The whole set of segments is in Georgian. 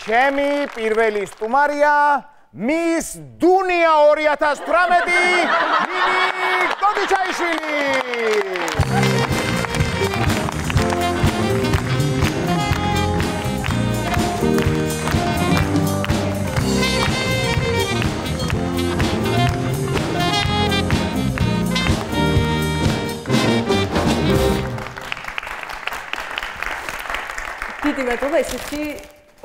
ჩემი პირველი სტუმარია Miss Dunia 2018 ნინი გოდიჩაიშვილი. დიდი მადლობა ესეთი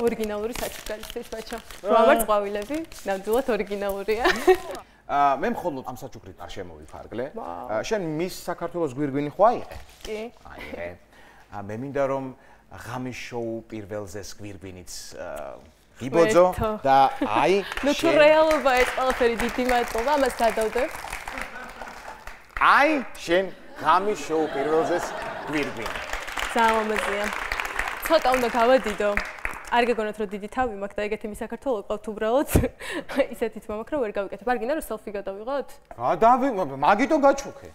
ორიგინალური საჩუქრისთვის ბაჩო. რამაც ყვავილები, ნამდვილად ორიგინალურია. მე მხოლოდ ამ საჩუქრით არ შემოვიფარგლე. შენ მის საქართველოს გვირგვინი ხო აიღე? კი. აიღე. მე მინდა რომ ღამის შოუ პირველზეს გვირგვინიც გიბოძო და აი ნუ თუ რეალობა ეს ყველაფერი დიდი მადლობა, ამას გადავდებ. აი შენ ღამის შოუ პირველზეს გვირგვინი. ძალიან ლამაზია. ცოტა უნდა გავადიდო. არ გეგონათ რომ დიდი თავი მაქვს და ეგეთი მის საქართველოს ყავთ უბრალოდ ისეთი თმა მაქვს რომ ვერ გავიკეთებ. არ გინდა რომ სელფი გადავიღოთ? მაგიტო გაჩუქე.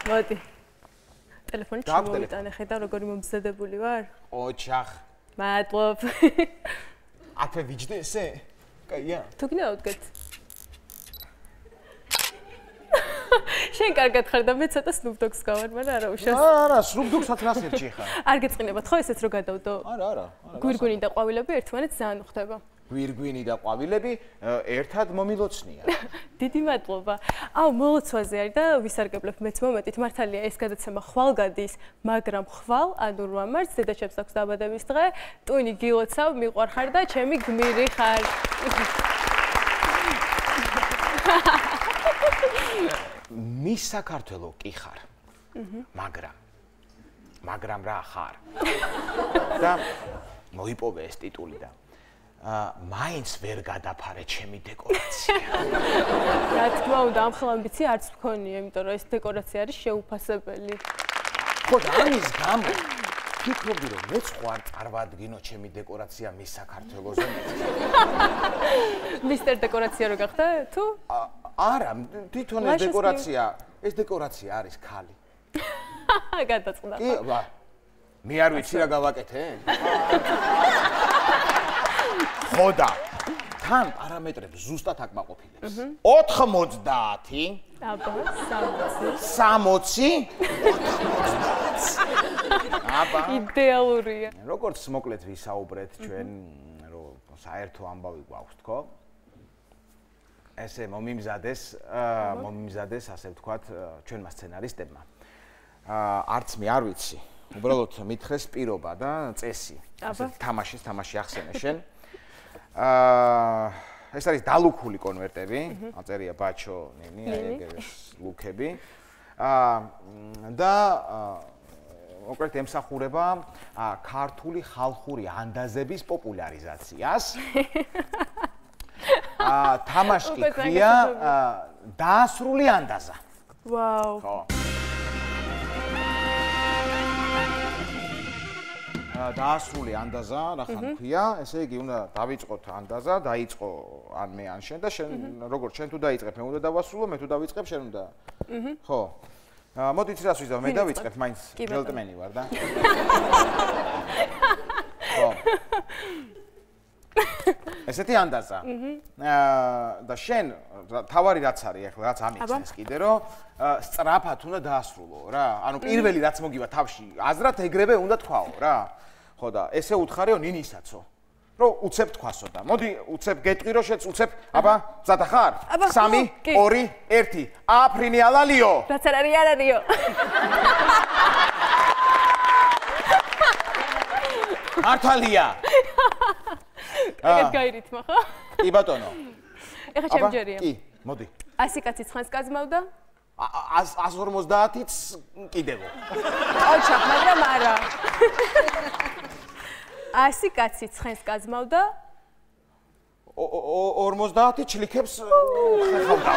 მოდი. ტელეფონით შემოვიტანე, ხედავ როგორი მომზადებული ვარ? ოჩახ. მადლობ. აქვე ვიჯდე ესე? კაია. თუ გინდა ავდგეთ. შენ კარგად ხარ და მე ცოტა Snoop Dogg-ს გავარ, მაგრამ არა უშავს. არა, Snoop Dogg-საც რასერჩი ხარ? არ გეწყინებათ ხო ესეც რომ გადავდო? არა. გვირგვინი და ყვავილები ერთმანეთს ძალიან უხდება. გვირგვინი და ყვავილები ერთად მომილოცნია. დიდი მადლობა. აუ, მოლოცვაზე არის და ვისარგებლებ მეც მომენტით. მართალია ეს გადაცემა ხვალ გადის, მაგრამ ხვალ, ანუ 8 მარტს დედაჩემს აქვს დაბადების დღე. ტვინი გილოცავ, მიყვარხარ და ჩემი გმირი ხარ. მის საქართველო კი ხარ. მაგრამ რა ხარ? და მოიპოვე ეს ტიტული და მაინც ვერ გადაფარე ჩემი დეკორაცია. რა თქმა უნდა, ამ ხელ ამბიცია არც მქონია, იმიტომ რომ ეს დეკორაცია არის შეუფასებელი. ხო და ამის გამო ფიქრობდი რომ მეც ხო არ წარვადგინო ჩემი დეკორაცია მის საქართველოზე. მისტერ დეკორაცია რო გახდა თუ? არა, თვითონ ეს დეკორაცია არის ქალი. გადაწყდა. კი, მე არ ვიცი რა გავაკეთე. ხო და თან პარამეტრებს ზუსტად აკმაყოფილებს. 90. აბა, 60. 60? აბა. იდეალურია. როგორც მოკლედ ვისაუბრეთ ჩვენ, რომ საერთო ამბავი გვაქვს, თქო? ესე მომიმზადეს, ასე ვთქვათ, ჩვენმა სცენარისტებმა. არც მე არ ვიცი, უბრალოდ მითხრეს პირობა და წესი. ასე თამაში ახსენე შენ. ეს არის დალუქული კონვერტები, აწერია ბაჩო, ნინი, ეგრეს ლუქები. და მოკლედ ემსახურება ქართული ხალხური ანდაზების პოპულარიზაციას. თამაში კი ქვია დაასრული ანდაზა. ვაუ. ხო. დაასრული ანდაზა, რახან ქვია, ესე იგი უნდა დავიწყოთ ანდაზა, დაიწყო ან მე ან შენ და შენ როგორც შენ თუ დაიწყებ, მე უნდა დავასრულო, მე თუ დავიწყებ, შენ უნდა. ხო. მოდი იცი რას ვიზავ, მე დავიწყებ, მაინც ჯელტმენი ვარ და. ხო. ესეთი ანდაზა. და შენ თავარი რაც არის ახლა რაც ამიცნეს კიდე რომ სწრაფად უნდა დაასრულო რა. ანუ პირველი რაც მოგივა თავში, აზრად ეგრევე უნდა თქვაო რა. ხო და ესე უთხარიო ნინისაცო. რომ უცებ თქვასო და. მოდი უცებ გეტყვი რომ შეც უცებ, აბა, მზადა ხარ? 3, 2, 1. აფრინი ალალიო. რაც არ არის არ არისო. მართალია. ეგეთ გაირითმა ხო? კი ბატონო. ეხა შემჯერია. კი, მოდი. 100 კაცი ცხენს კაზმავდა? 150-იც კიდევო. ოჩახ, მაგრამ არა. 100 კაცი ცხენს კაზმავდა? 50 ჩლიქებს ხეხავდა.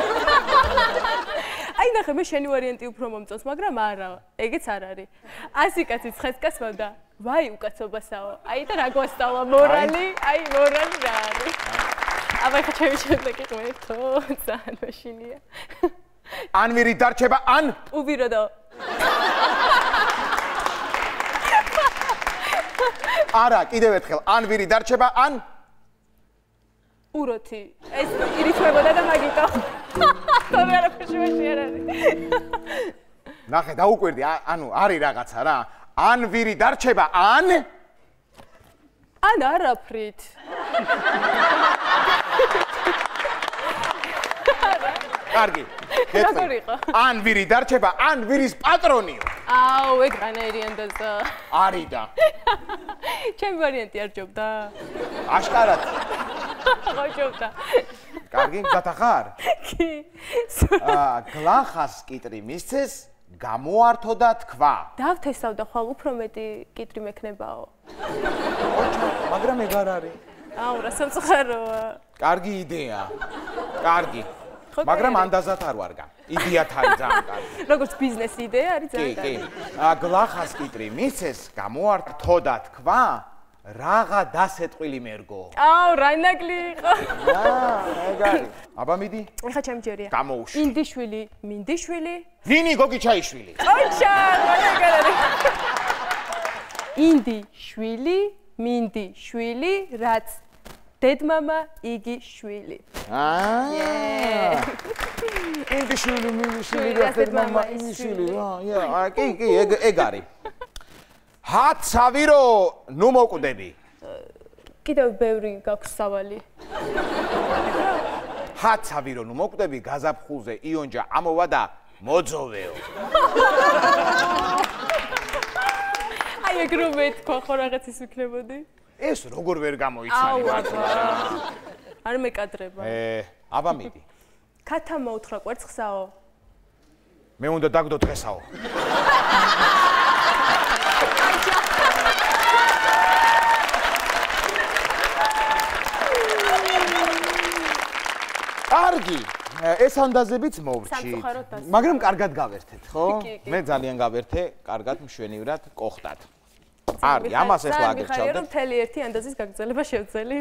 აი ნახე, მე შენი ვარიანტი უფრო მომწონს, მაგრამ არა, ეგეც არ არის. 100 კაცი ცხენს კაზმავდა? ვაი, უკაცობასაო. აი და რა გვასწავლა მორალი? აი მორალი რა არის? აბა ხა ჩემი შემდეგი ყმერთო, ძალიან მაშინია. ან ვირი დარჩება, ან უბიროდო. არა, კიდევ ერთხელ, ან ვირი დარჩება, ან უროთი. ეს ირიცხებოდა და მაგიტო. თორე არაფერში მაშინ არ არის. ნახე, დაუკვირდი, ანუ არის რაღაცა რა. ან ვირი დარჩება, ან არაფრით. კარგი. ან ვირი დარჩება, ან ვირის პატრონიო. აუ, ეგ რანაირიანდაზა. არის და. ჩემი ვარიანტი არ ჯობდა. აშკარად. ხოჭობდა. კარგი, მზად ახარ? კი. გლახას კიტრი მისცეს, გამოართო და თქვა. დავთესავდა ხვალ უფრო მეტი კიტრი მექნებაო. მაგრამ ეგ არ არის. აუ, რა სამწუხაროა. კარგი იდეა. კარგი. მაგრამ ანდაზად არ ვარგა. იდეათ არის ძალიან კარგი. როგორც ბიზნეს იდეა არის ძალიან კარგი. კი. გლახას კიტრი მისცეს, გამოართო და თქვა. რაღა დასეტყვილი მერგო. აუ, რაინაკლი იყო. ეგ არის. აბა მიდი. ეხა ჩემი ჯერია. გამოუშვი. ინდიშვილი, მინდიშვილი. ნინი გოგიჩაიშვილი. ოჩა, მაგარი. ინდიშვილი, მინდიშვილი, რაც დედმამა იგი შვილი. ინდიშვილი, მინდიშვილი, რაც დედმამა იგი შვილი. კი, ეგ არის. ჰაცავირო, ნუ მოკვდები. კიდევ ბევრი გაქვს სავალი. ჰაცავირო, ნუ მოკვდები, გაზაფხულზე იონჯა ამოვა და მოძოვეო. აი ეგ რომ მეთქვა ხო რაღაცის ვიქნებოდი? ეს როგორ ვერ გამოიცანი მართლა. არ მეკადრება. აბა მიდი. ქათა მოუთხრა კვერცხსაო. მე უნდა დაგდო დღესაო. კარგი, ეს ანდაზებიც მოვრჩი. მაგრამ კარგად გავერთეთ, ხო? მე ძალიან გავერთე, კარგად მშვენივრად ყოხტად. არის, ამას ახლა აგერჩავდეთ. რომ მთელი ერთი ანდაზის გაგრძელება შევძელი.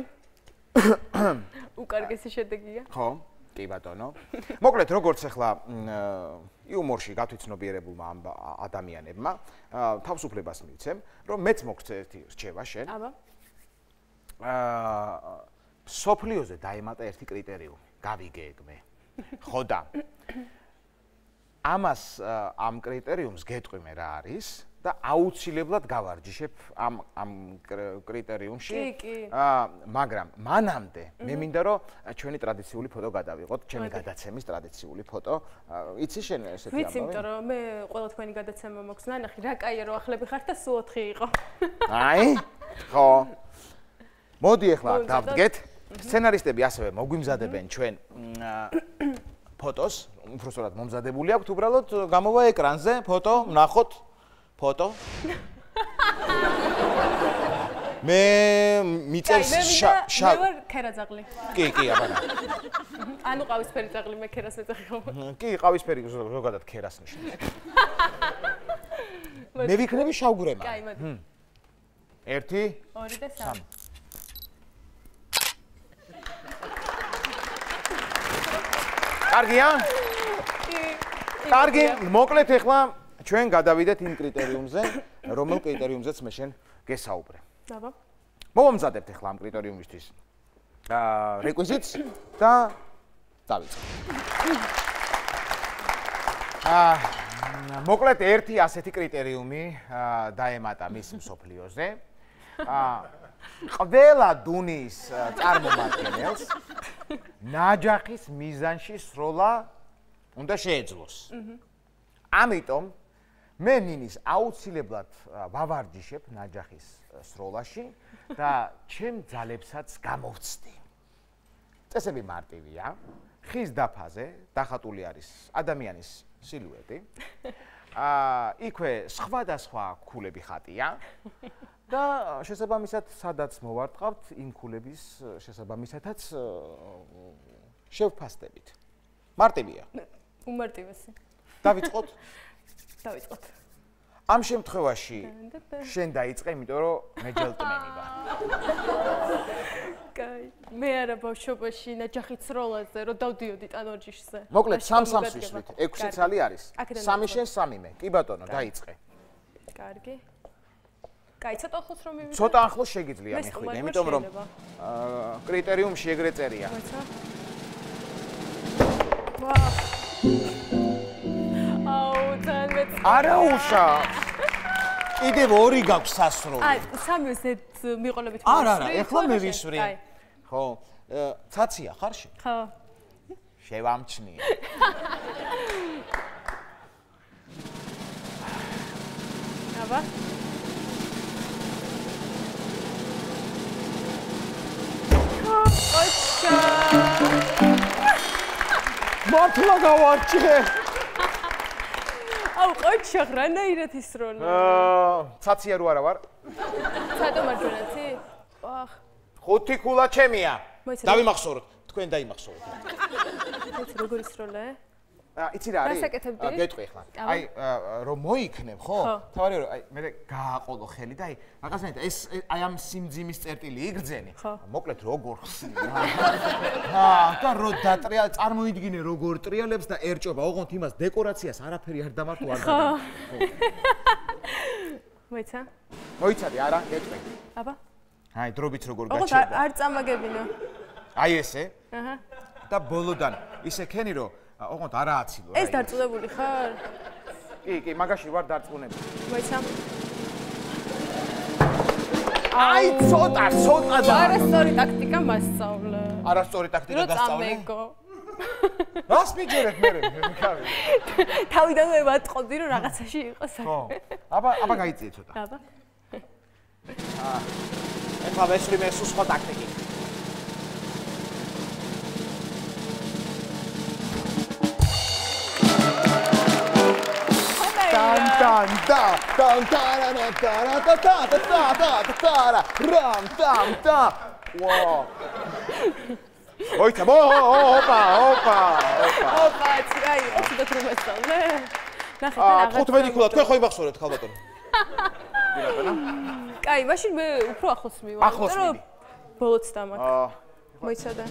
უკარგესი შედეგია. ხო, კი ბატონო. მოკლედ, როგორც ახლა იუმორში გათვითცნობიერებულმა ადამიანებმა თავისუფლებას მივცემ, რომ მეც მოგცე ერთი რჩევა შენ. აბა. სოფლიოზე დაემატა ერთი კრიტერიუმი. გავიგე ეგ მე. ხო და ამას ამ კრიტერიუმს გეტყვი მე რა არის და აუცილებლად გავარჯიშებ ამ კრიტერიუმში. კი. მაგრამ მანამდე მე მინდა რომ ჩვენი ტრადიციული ფოტო გადავიღოთ, ჩემი გადაცემის ტრადიციული ფოტო. იცი შენ ესეთი ამბავი? ვიცი, იმიტომ რომ მე ყველა თქვენი გადაცემა მოქვს ნანახი, რა კაია რომ ახლები ხართ და სულ 4 იყო. აი, ხო. მოდი ახლა დავდგეთ. სცენარისტები ასევე მოგვიმზადებენ ჩვენ ფოტოს, უბრალოდ მომზადებული აქვთ, უბრალოდ გამოვა ეკრანზე ფოტო, ვნახოთ ფოტო. მე მიწევს მე ვარ ქერაძაღლი. კი, აბა. ანუ ყავისფერი ძაღლი, მე ქერას მეძახი ხომ? კი, ყავისფერი ზოგადად ქერას ნიშნავს. მე ვიქნები შავგვრემა. კაი, მოდი. 1 2 და 3. კარგია? კარგი, მოკლედ ახლა ჩვენ გადავიდეთ იმ კრიტერიუმზე, რომელ კრიტერიუმზეც მე შენ გესაუბრე. აბა. მომამზადებთ ახლა ამ კრიტერიუმისთვის. რეკვიზიტს და დავიწყე. მოკლედ ერთი ასეთი კრიტერიუმი დაემატა მის მსოფლიოზე. ყველა დუნის წარმომადგენელს ნაჯახის მიზანში სროლა უნდა შეეძლოს. ამიტომ მე ნინის აუცილებლად ვავარჯიშებ ნაჯახის სროლაში და ჩემ ძალებსაც გამოვცდი. წესები მარტივია. ხის დაფაზე დახატული არის ადამიანის სილუეტი. იქვე სხვადასხვა ქულები ხატია. და შესაბამისად, სადაც მოვარტყავთ, იმ ქულების შესაბამისათაც შევფასდებით. მარტივია. უმარტივესი. დავიწყოთ? დავიწყოთ. ამ შემთხვევაში შენ დაიწყე, იმიტომ რომ მე ჯელტმენი ვარ. კაი. მე არა ბავშვობაში ნაჯახით სროლაზე, რომ დავდიოდი ტანვარჯიშზე. მოკლედ 3-3 ვისვით, 6 ცალი არის. 3 შენ, 3 მე. კი ბატონო, დაიწყე. კარგი. კაი, ცოტა ახლოს რომ მივიდე. ცოტა ახლოს შეგიძლია მიხვიდე, იმიტომ რომ კრიტერიუმში ეგრე წერია. ვაა. აუ, თან მეც. არა უშა. კიდევ 2 გაქვს სასროლი. აი, 3 ზედ მიყოლებით ვისვრი. არა, ეხლა მე ვისვრი. ხო, ცაცია ხარში? ხო. შევამჩნიე. აბა. ოჩა. მართლა გავარჩე. აუ, ყოჩა, რანაირად ისროლა? ცაცია რო არა ვარ? ცადო მარჯვენაცი? ვახ. 5 ქულა ჩემია. დავიმახსოვროთ. თქვენ დაიმახსოვროთ. ეს როგორ ისროლა? იცი რა არის? გასაკეთებდი? გეტყვი ახლა. აი, რომ მოიქნებ, ხო? თავარი რომ აი მე გააყოლო ხელი და აი, რაღაცნაირად ეს აი ამ სიმძიმის წერტილი იგრძენი. მოკლედ როგორ ხსნი? და რო დატრია, წარმოიდგინე როგორ ტრიალებს და ერჭობა, ოღონდ იმას დეკორაციას არაფერი არ დამართო არ გადაგა. მოიცა? მოიცადი არა? გეტყვი. აბა. აი, დრობით როგორ ოღონდ გაჩერდა. არ წამაგებინო. აი ესე. აჰა. და ბოლოდან ისე ქენი რომ ოღონდ არა აცილო რა. ეს დარწმუნებული ხარ? კი, მაგაში ვარ დარწმუნებული. მოიცა? აი, ცოტა და არასწორი ტაქტიკა მასწავლე. არასწორი ტაქტიკა დასწავლე? წამეგო. რას მიჯერებ მე? თავიდანვე ვატყობდი რომ რაღაცაში იყოს. ხო. აბა გაიწიე ცოტა. აბა. ეხლა ვესვრი მე სხვა ტაქტიკით. ოიცა, ოპა. აი, ეს და პროფესორლე. ნახე, თან 15 ქულა, თქვენ ხო იმახსოვრეთ ხალბატონო. კაი, მაშინ მე უფრო ახლოს მივარ. ახლოს მიდი. ბოლოც დამაკ. მოიცადა.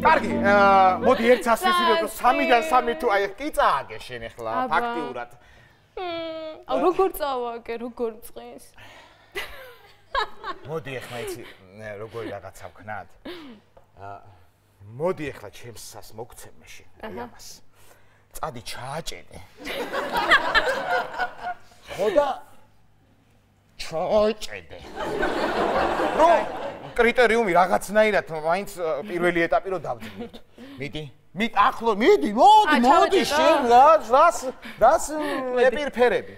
კარგი, მოდი ერთ ასვისილო 3-დან 3 თუ აი კი წააგე შენ ახლა ფაქტიურად. აუ როგორ წავაგე, როგორ წყის? მოდი ახლა იცი როგორი რაღაცა ვქნათ. მოდი ახლა ჩემს სას მოგცემ მე შენ აი ამას. წადი ჩააჭედე. ხო და ჩააჭედე. რო კრიტერიუმი რაღაცნაირად მაინც პირველი ეტაპი რო დავძინოთ. მიდი. მოდი შენ რას ეპირფერები.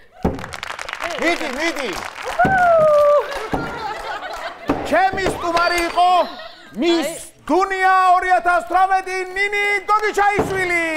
მიდი. ჩემი სტუმარი იყო მის დუნია 2018 ნინი გოგიჩაიშვილი.